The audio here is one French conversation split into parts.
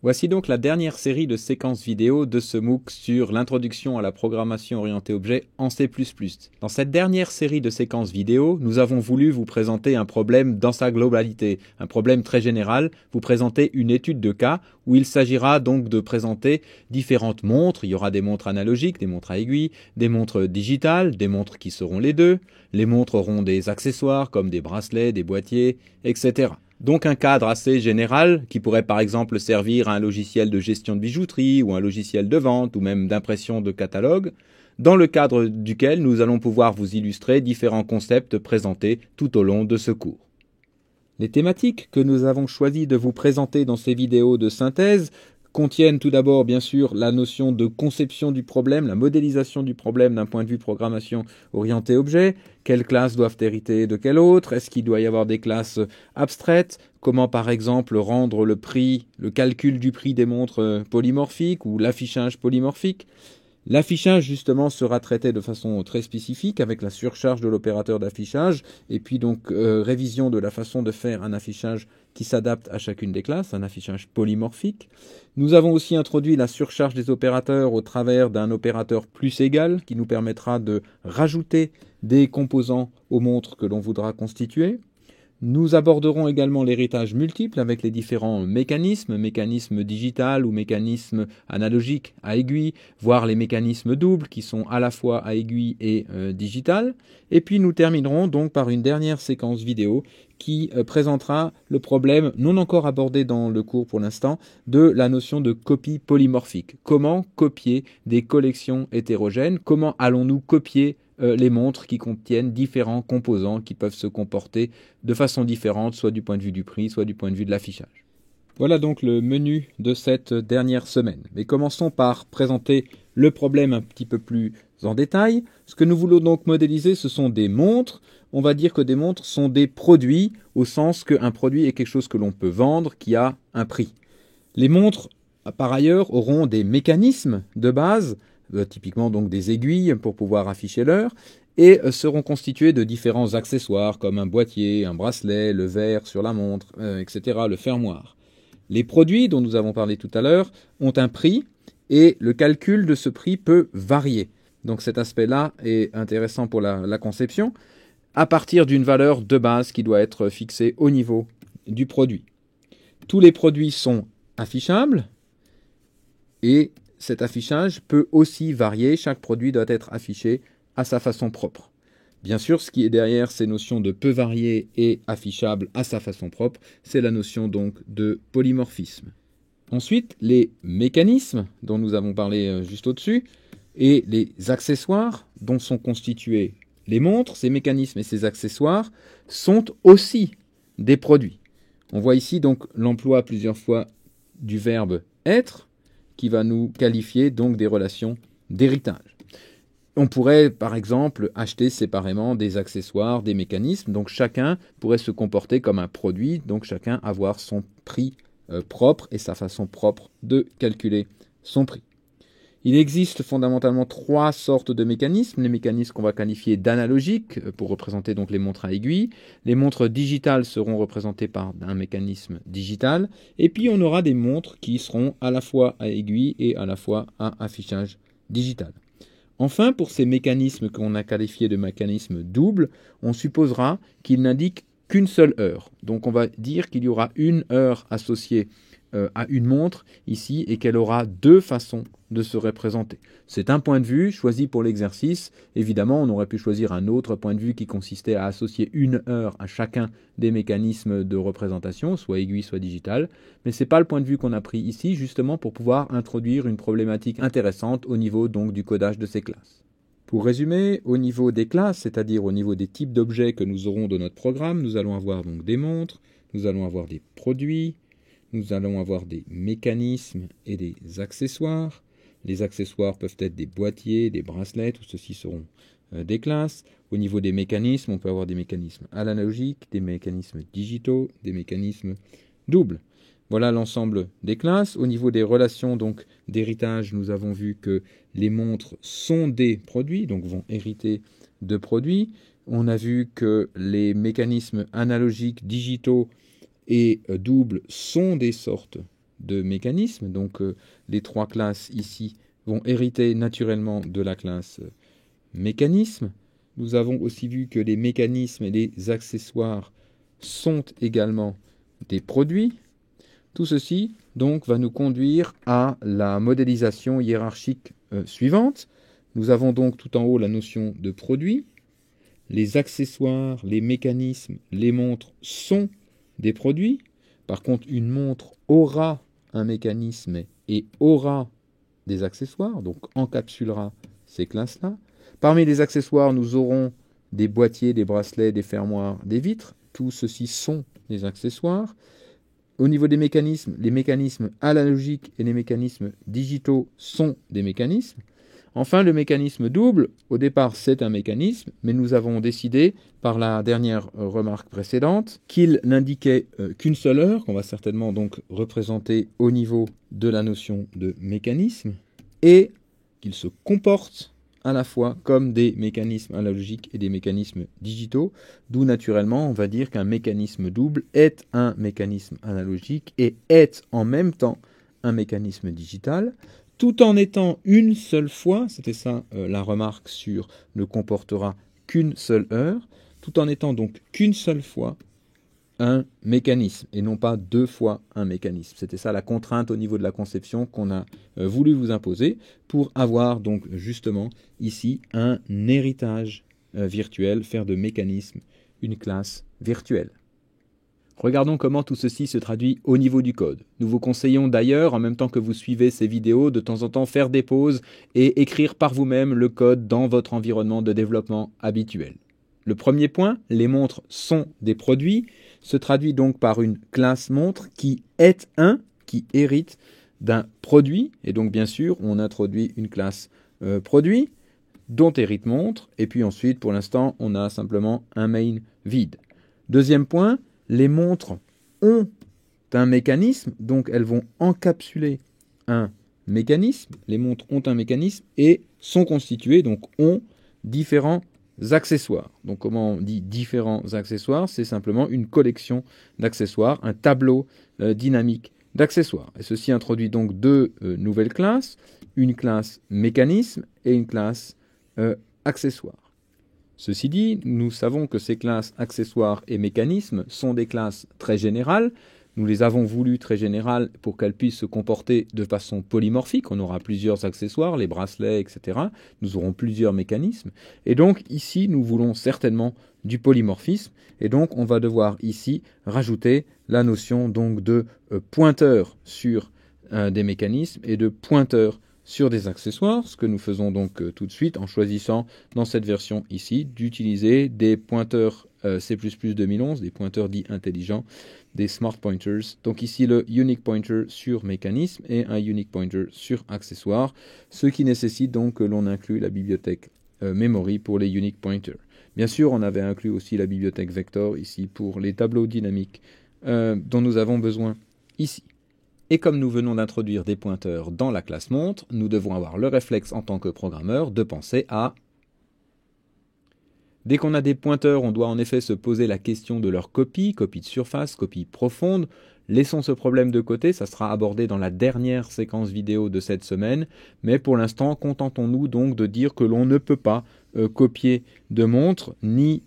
Voici donc la dernière série de séquences vidéo de ce MOOC sur l'introduction à la programmation orientée objet en C++. Dans cette dernière série de séquences vidéo, nous avons voulu vous présenter un problème dans sa globalité, un problème très général, vous présenter une étude de cas où il s'agira donc de présenter différentes montres. Il y aura des montres analogiques, des montres à aiguille, des montres digitales, des montres qui seront les deux. Les montres auront des accessoires comme des bracelets, des boîtiers, etc. Donc un cadre assez général qui pourrait par exemple servir à un logiciel de gestion de bijouterie ou un logiciel de vente ou même d'impression de catalogue, dans le cadre duquel nous allons pouvoir vous illustrer différents concepts présentés tout au long de ce cours. Les thématiques que nous avons choisi de vous présenter dans ces vidéos de synthèse contiennent tout d'abord bien sûr la notion de conception du problème, la modélisation du problème d'un point de vue programmation orientée objet, quelles classes doivent hériter de quelle autre, est-ce qu'il doit y avoir des classes abstraites, comment par exemple rendre le prix, le calcul du prix des montres polymorphiques ou l'affichage polymorphique. L'affichage, justement, sera traité de façon très spécifique avec la surcharge de l'opérateur d'affichage et puis donc révision de la façon de faire un affichage qui s'adapte à chacune des classes, un affichage polymorphique. Nous avons aussi introduit la surcharge des opérateurs au travers d'un opérateur plus égal qui nous permettra de rajouter des composants aux montres que l'on voudra constituer. Nous aborderons également l'héritage multiple avec les différents mécanismes digital ou mécanismes analogiques à aiguille, voire les mécanismes doubles qui sont à la fois à aiguille et digital. Et puis nous terminerons donc par une dernière séquence vidéo qui présentera le problème non encore abordé dans le cours pour l'instant de la notion de copie polymorphique. Comment copier des collections hétérogènes? Comment allons-nous copier les montres qui contiennent différents composants qui peuvent se comporter de façon différente, soit du point de vue du prix, soit du point de vue de l'affichage. Voilà donc le menu de cette dernière semaine. Mais commençons par présenter le problème un petit peu plus en détail. Ce que nous voulons donc modéliser, ce sont des montres. On va dire que des montres sont des produits, au sens qu'un produit est quelque chose que l'on peut vendre, qui a un prix. Les montres, par ailleurs, auront des mécanismes de base, typiquement donc des aiguilles pour pouvoir afficher l'heure, et seront constituées de différents accessoires comme un boîtier, un bracelet, le verre sur la montre, etc., le fermoir. Les produits dont nous avons parlé tout à l'heure ont un prix et le calcul de ce prix peut varier. Donc cet aspect-là est intéressant pour la conception, à partir d'une valeur de base qui doit être fixée au niveau du produit. Tous les produits sont affichables et cet affichage peut aussi varier. Chaque produit doit être affiché à sa façon propre. Bien sûr, ce qui est derrière ces notions de peut varier et affichable à sa façon propre, c'est la notion donc de polymorphisme. Ensuite, les mécanismes dont nous avons parlé juste au-dessus et les accessoires dont sont constitués les montres, ces mécanismes et ces accessoires sont aussi des produits. On voit ici donc l'emploi plusieurs fois du verbe être qui va nous qualifier donc des relations d'héritage. On pourrait par exemple acheter séparément des accessoires, des mécanismes, donc chacun pourrait se comporter comme un produit, donc chacun avoir son prix propre et sa façon propre de calculer son prix. Il existe fondamentalement trois sortes de mécanismes. Les mécanismes qu'on va qualifier d'analogiques pour représenter donc les montres à aiguille. Les montres digitales seront représentées par un mécanisme digital. Et puis on aura des montres qui seront à la fois à aiguille et à la fois à affichage digital. Enfin, pour ces mécanismes qu'on a qualifiés de mécanismes doubles, on supposera qu'ils n'indiquent qu'une seule heure. Donc on va dire qu'il y aura une heure associée à une montre ici et qu'elle aura deux façons de se représenter. C'est un point de vue choisi pour l'exercice. Évidemment, on aurait pu choisir un autre point de vue qui consistait à associer une heure à chacun des mécanismes de représentation, soit aiguille, soit digital. Mais ce n'est pas le point de vue qu'on a pris ici, justement pour pouvoir introduire une problématique intéressante au niveau donc du codage de ces classes. Pour résumer, au niveau des classes, c'est-à-dire au niveau des types d'objets que nous aurons de notre programme, nous allons avoir donc des montres, nous allons avoir des produits, nous allons avoir des mécanismes et des accessoires. Les accessoires peuvent être des boîtiers, des bracelets, tout ceci seront des classes. Au niveau des mécanismes, on peut avoir des mécanismes analogiques, des mécanismes digitaux, des mécanismes doubles. Voilà l'ensemble des classes. Au niveau des relations donc d'héritage, nous avons vu que les montres sont des produits, donc vont hériter de produits. On a vu que les mécanismes analogiques, digitaux et doubles sont des sortes de mécanismes. Donc les trois classes ici vont hériter naturellement de la classe mécanisme. Nous avons aussi vu que les mécanismes et les accessoires sont également des produits. Tout ceci donc va nous conduire à la modélisation hiérarchique suivante. Nous avons donc tout en haut la notion de produit. Les accessoires, les mécanismes, les montres sont des produits. Par contre, une montre aura un mécanisme et aura des accessoires, donc encapsulera ces classes-là. Parmi les accessoires, nous aurons des boîtiers, des bracelets, des fermoirs, des vitres. Tout ceci sont des accessoires. Au niveau des mécanismes, les mécanismes analogiques et les mécanismes digitaux sont des mécanismes. Enfin, le mécanisme double, au départ, c'est un mécanisme, mais nous avons décidé, par la dernière remarque précédente, qu'il n'indiquait qu'une seule heure, qu'on va certainement donc représenter au niveau de la notion de mécanisme, et qu'il se comporte à la fois comme des mécanismes analogiques et des mécanismes digitaux, d'où naturellement on va dire qu'un mécanisme double est un mécanisme analogique et est en même temps un mécanisme digital, tout en étant une seule fois, c'était ça la remarque sur ne comportera qu'une seule heure, tout en étant donc qu'une seule fois un mécanisme et non pas deux fois un mécanisme. C'était ça la contrainte au niveau de la conception qu'on a voulu vous imposer pour avoir donc justement ici un héritage virtuel, faire de mécanisme une classe virtuelle. Regardons comment tout ceci se traduit au niveau du code. Nous vous conseillons d'ailleurs, en même temps que vous suivez ces vidéos, de temps en temps faire des pauses et écrire par vous-même le code dans votre environnement de développement habituel. Le premier point, les montres sont des produits, se traduit donc par une classe montre qui hérite d'un produit, et donc bien sûr on introduit une classe produit dont hérite montre, et puis ensuite pour l'instant on a simplement un main vide. Deuxième point, les montres ont un mécanisme, donc elles vont encapsuler un mécanisme, les montres ont un mécanisme et sont constituées, donc ont différents accessoires. Donc comment on dit différents accessoires? C'est simplement une collection d'accessoires, un tableau dynamique d'accessoires. Et ceci introduit donc deux nouvelles classes, une classe mécanisme et une classe accessoire. Ceci dit, nous savons que ces classes accessoires et mécanismes sont des classes très générales. Nous les avons voulues très générales pour qu'elles puissent se comporter de façon polymorphique. On aura plusieurs accessoires, les bracelets, etc. Nous aurons plusieurs mécanismes. Et donc ici, nous voulons certainement du polymorphisme. Et donc on va devoir ici rajouter la notion donc de pointeur sur des mécanismes et de pointeur sur des accessoires, ce que nous faisons donc tout de suite en choisissant dans cette version ici d'utiliser des pointeurs C++ 2011, des pointeurs dits intelligents, des smart pointers. Donc ici le unique pointer sur mécanisme et un unique pointer sur accessoire, ce qui nécessite donc que l'on inclue la bibliothèque memory pour les unique pointers. Bien sûr, on avait inclus aussi la bibliothèque vector ici pour les tableaux dynamiques dont nous avons besoin ici. Et comme nous venons d'introduire des pointeurs dans la classe montre, nous devons avoir le réflexe en tant que programmeur de penser à... Dès qu'on a des pointeurs, on doit en effet se poser la question de leur copie, copie de surface, copie profonde. Laissons ce problème de côté, ça sera abordé dans la dernière séquence vidéo de cette semaine. Mais pour l'instant, contentons-nous donc de dire que l'on ne peut pas copier de montre, ni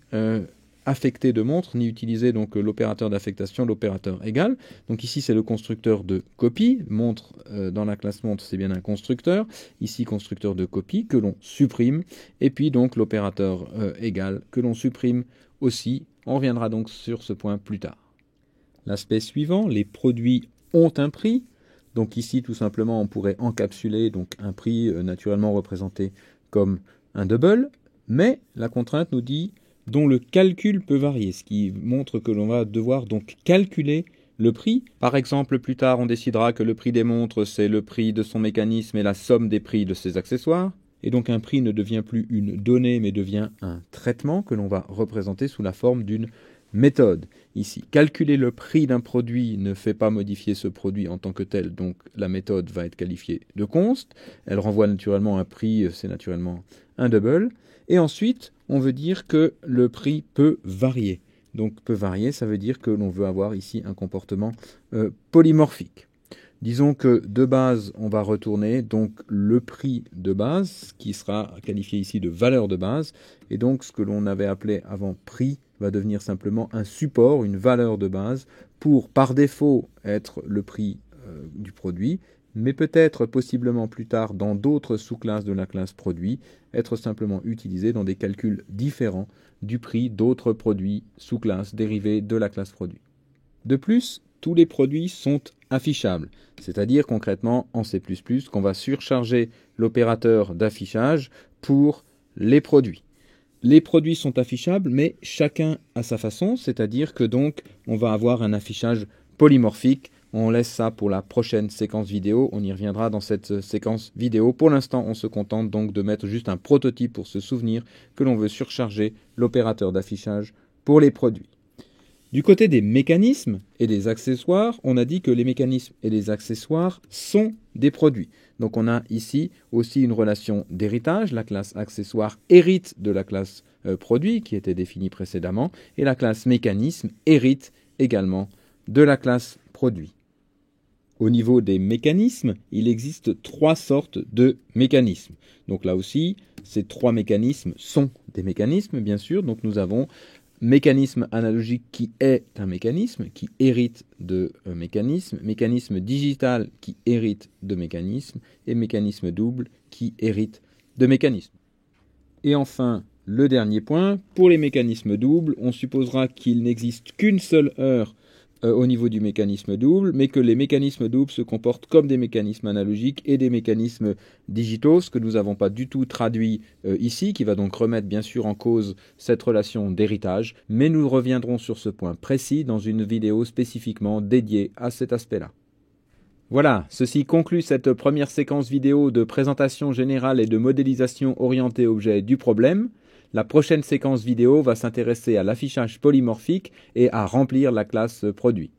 affecter de montre, ni utiliser donc l'opérateur d'affectation, l'opérateur égal. Donc ici c'est le constructeur de copie, montre dans la classe montre c'est bien un constructeur, ici constructeur de copie que l'on supprime, et puis donc l'opérateur égal que l'on supprime aussi. On reviendra donc sur ce point plus tard. L'aspect suivant, les produits ont un prix. Donc ici tout simplement on pourrait encapsuler donc un prix naturellement représenté comme un double, mais la contrainte nous dit dont le calcul peut varier, ce qui montre que l'on va devoir donc calculer le prix. Par exemple, plus tard, on décidera que le prix des montres, c'est le prix de son mécanisme et la somme des prix de ses accessoires. Et donc un prix ne devient plus une donnée, mais devient un traitement que l'on va représenter sous la forme d'une méthode. Ici, calculer le prix d'un produit ne fait pas modifier ce produit en tant que tel, donc la méthode va être qualifiée de const. Elle renvoie naturellement un prix, c'est naturellement un double. Et ensuite, on veut dire que le prix peut varier. Donc peut varier, ça veut dire que l'on veut avoir ici un comportement polymorphique. Disons que de base, on va retourner donc le prix de base, qui sera qualifié ici de valeur de base, et donc ce que l'on avait appelé avant prix va devenir simplement un support, une valeur de base, pour par défaut être le prix du produit, mais peut-être possiblement plus tard dans d'autres sous-classes de la classe produit, être simplement utilisé dans des calculs différents du prix d'autres produits sous-classes dérivés de la classe produit. De plus, tous les produits sont affichables, c'est-à-dire concrètement en C++ qu'on va surcharger l'opérateur d'affichage pour les produits. Les produits sont affichables, mais chacun à sa façon, c'est-à-dire que donc on va avoir un affichage polymorphique. On laisse ça pour la prochaine séquence vidéo, on y reviendra dans cette séquence vidéo. Pour l'instant, on se contente donc de mettre juste un prototype pour se souvenir que l'on veut surcharger l'opérateur d'affichage pour les produits. Du côté des mécanismes et des accessoires, on a dit que les mécanismes et les accessoires sont des produits. Donc on a ici aussi une relation d'héritage. La classe accessoire hérite de la classe produit qui était définie précédemment et la classe mécanisme hérite également de la classe produit. Au niveau des mécanismes, il existe 3 sortes de mécanismes. Donc là aussi, ces 3 mécanismes sont des mécanismes, bien sûr. Donc nous avons mécanisme analogique qui est un mécanisme, qui hérite de mécanisme, mécanisme digital qui hérite de mécanisme, et mécanisme double qui hérite de mécanisme. Et enfin, le dernier point, pour les mécanismes doubles, on supposera qu'il n'existe qu'une seule heure au niveau du mécanisme double, mais que les mécanismes doubles se comportent comme des mécanismes analogiques et des mécanismes digitaux, ce que nous n'avons pas du tout traduit ici, qui va donc remettre bien sûr en cause cette relation d'héritage, mais nous reviendrons sur ce point précis dans une vidéo spécifiquement dédiée à cet aspect-là. Voilà, ceci conclut cette première séquence vidéo de présentation générale et de modélisation orientée objet du problème. La prochaine séquence vidéo va s'intéresser à l'affichage polymorphique et à remplir la classe produit.